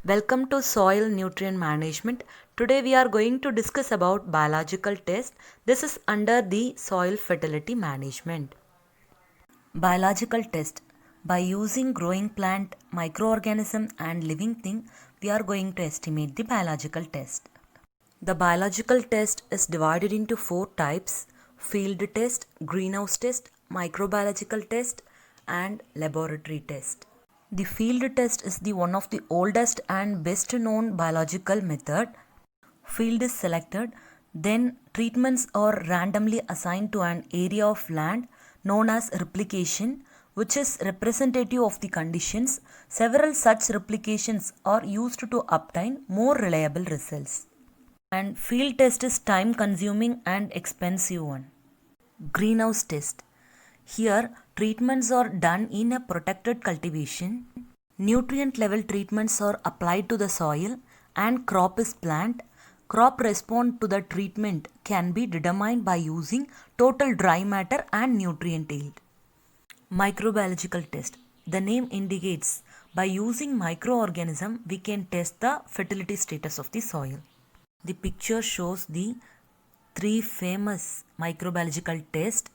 Welcome to Soil Nutrient Management. Today we are going to discuss about biological test. This is under the soil fertility management. Biological test. By using growing plant, microorganism and living thing, we are going to estimate the biological test. The biological test is divided into four types: field test, greenhouse test, microbiological test and laboratory test. The field test is the one of the oldest and best known biological method. Field is selected, then treatments are randomly assigned to an area of land known as replication, which is representative of the conditions. Several such replications are used to obtain more reliable results. And field test is time consuming and expensive one. Greenhouse test. Here, treatments are done in a protected cultivation. Nutrient level treatments are applied to the soil and crop is planted. Crop response to the treatment can be determined by using total dry matter and nutrient yield. Microbiological test. The name indicates by using microorganism we can test the fertility status of the soil. The picture shows the three famous microbiological tests.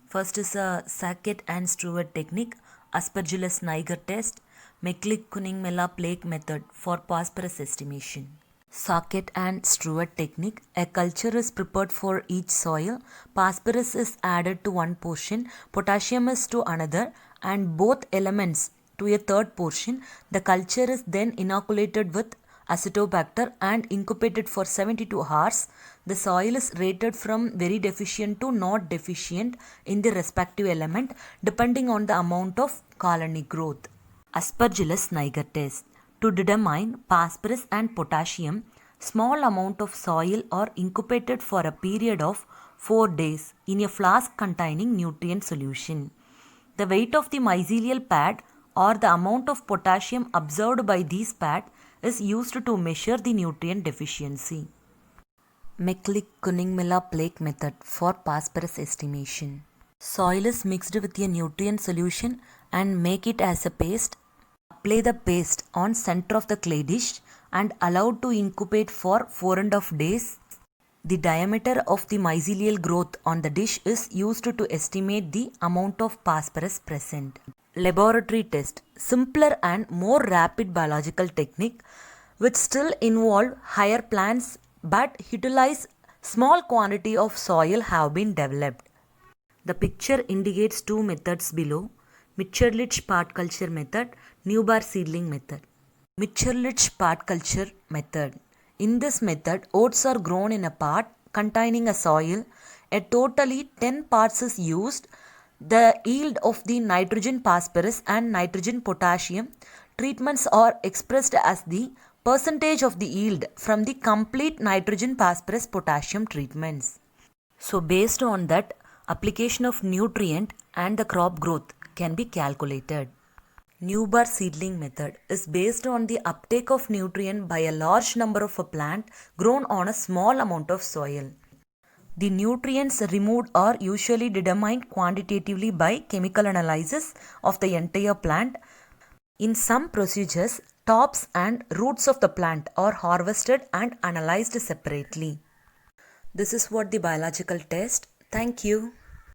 First is a Sackett and Stewart technique, Aspergillus niger test, McCulloch-Kunigsmella plaque method for phosphorus estimation. Sackett and Stewart technique, a culture is prepared for each soil, phosphorus is added to one portion, potassium is to another and both elements to a third portion. The culture is then inoculated with Acetobacter and incubated for 72 hours. The soil is rated from very deficient to not deficient in the respective element depending on the amount of colony growth. Aspergillus niger test. To determine phosphorus and potassium, small amount of soil are incubated for a period of 4 days in a flask containing nutrient solution. The weight of the mycelial pad or the amount of potassium absorbed by these pads is used to measure the nutrient deficiency. McCulloch-Kunigsmella plaque method for phosphorus estimation. Soil is mixed with a nutrient solution and make it as a paste. Apply the paste on center of the clay dish and allowed to incubate for 4.5 days. The diameter of the mycelial growth on the dish is used to estimate the amount of phosphorus present. Laboratory test. Simpler and more rapid biological technique which still involve higher plants but utilize small quantity of soil have been developed. The picture indicates two methods below: Mitscherlich part culture method, Neubar seedling method. Mitscherlich part culture method. In this method, oats are grown in a pot containing a soil. A totally 10 parts is used. The yield of the nitrogen phosphorus and nitrogen potassium treatments are expressed as the percentage of the yield from the complete nitrogen phosphorus potassium treatments. So based on that, application of nutrient and the crop growth can be calculated. Neubar seedling method is based on the uptake of nutrient by a large number of a plant grown on a small amount of soil. The nutrients removed are usually determined quantitatively by chemical analysis of the entire plant. In some procedures, tops and roots of the plant are harvested and analyzed separately. This is what the biological test. Thank you.